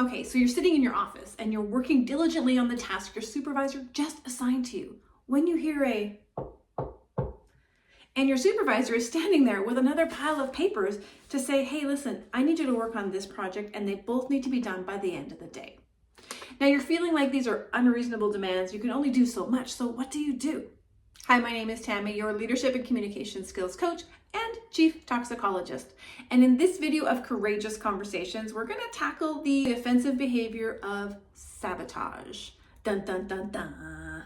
Okay, so you're sitting in your office and you're working diligently on the task your supervisor just assigned to you. When you hear and your supervisor is standing there with another pile of papers to say, hey, listen, I need you to work on this project and they both need to be done by the end of the day. Now you're feeling like these are unreasonable demands. You can only do so much. So what do? Hi, my name is Tammy, your leadership and communication skills coach and chief toxicologist. And in this video of Courageous Conversations, we're going to tackle the offensive behavior of sabotage. Dun, dun, dun, dun.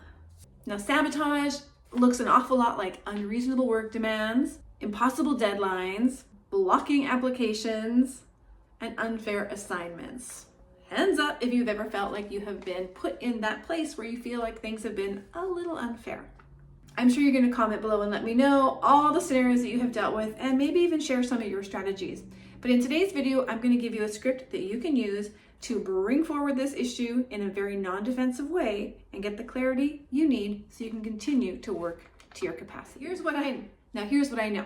Now, sabotage looks an awful lot like unreasonable work demands, impossible deadlines, blocking applications, and unfair assignments. Hands up if you've ever felt like you have been put in that place where you feel like things have been a little unfair. I'm sure you're going to comment below and let me know all the scenarios that you have dealt with and maybe even share some of your strategies. But in today's video, I'm going to give you a script that you can use to bring forward this issue in a very non-defensive way and get the clarity you need so you can continue to work to your capacity. Here's what I know.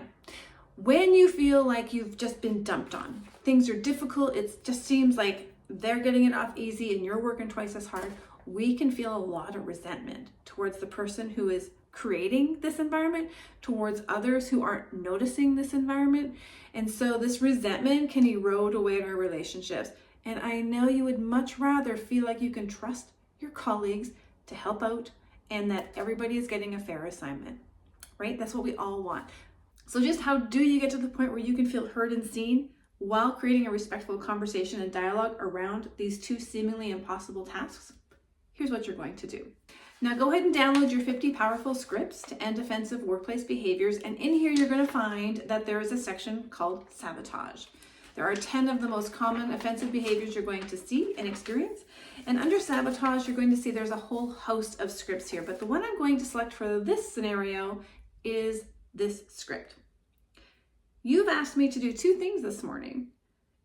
When you feel like you've just been dumped on, things are difficult, it just seems like they're getting it off easy and you're working twice as hard, we can feel a lot of resentment towards the person who is creating this environment, towards others who aren't noticing this environment. And so this resentment can erode away in our relationships. And I know you would much rather feel like you can trust your colleagues to help out and that everybody is getting a fair assignment, right? That's what we all want. So just how do you get to the point where you can feel heard and seen while creating a respectful conversation and dialogue around these two seemingly impossible tasks? Here's what you're going to do. Now go ahead and download your 50 powerful scripts to end offensive workplace behaviors. And in here, you're going to find that there is a section called sabotage. There are 10 of the most common offensive behaviors you're going to see and experience. And under sabotage, you're going to see there's a whole host of scripts here. But the one I'm going to select for this scenario is this script. You've asked me to do two things this morning,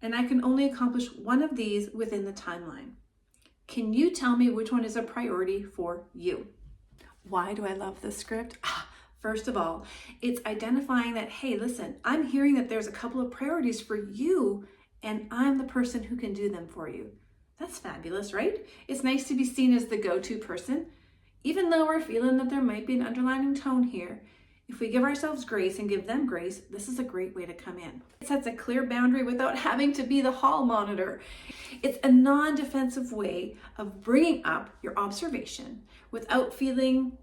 and I can only accomplish one of these within the timeline. Can you tell me which one is a priority for you? Why do I love this script? First of all, it's identifying that, hey, listen, I'm hearing that there's a couple of priorities for you, and I'm the person who can do them for you. That's fabulous, right? It's nice to be seen as the go-to person. Even though we're feeling that there might be an underlying tone here, if we give ourselves grace and give them grace, this is a great way to come in. It sets a clear boundary without having to be the hall monitor. It's a non-defensive way of bringing up your observation without feeling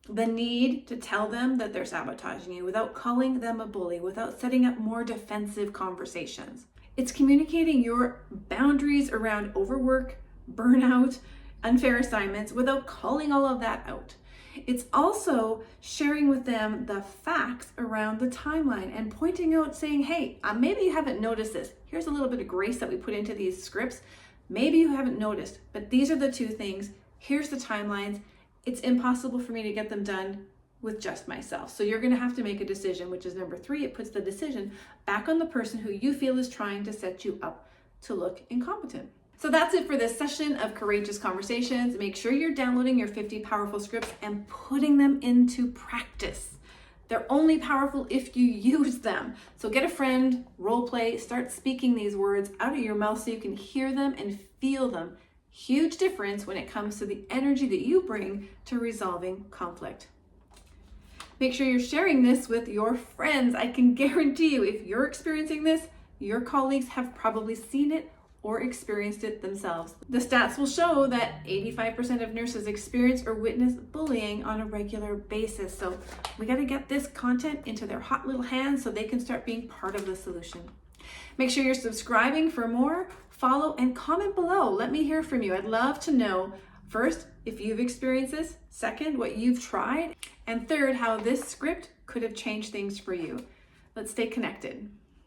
the need to tell them that they're sabotaging you, without calling them a bully, without setting up more defensive conversations. It's communicating your boundaries around overwork, burnout, unfair assignments without calling all of that out. It's also sharing with them the facts around the timeline and pointing out, saying, hey, maybe you haven't noticed this. Here's a little bit of grace that we put into these scripts. Maybe you haven't noticed, but these are the two things. Here's the timelines. It's impossible for me to get them done with just myself. So you're going to have to make a decision, which is number 3. It puts the decision back on the person who you feel is trying to set you up to look incompetent. So that's it for this session of Courageous Conversations. Make sure you're downloading your 50 powerful scripts and putting them into practice. They're only powerful if you use them. So get a friend, role play, start speaking these words out of your mouth so you can hear them and feel them. Huge difference when it comes to the energy that you bring to resolving conflict. Make sure you're sharing this with your friends. I can guarantee you, if you're experiencing this, your colleagues have probably seen it or experienced it themselves. The stats will show that 85% of nurses experience or witness bullying on a regular basis. So we got to get this content into their hot little hands so they can start being part of the solution. Make sure you're subscribing for more, follow, and comment below. Let me hear from you. I'd love to know, first, if you've experienced this, second, what you've tried, and third, how this script could have changed things for you. Let's stay connected.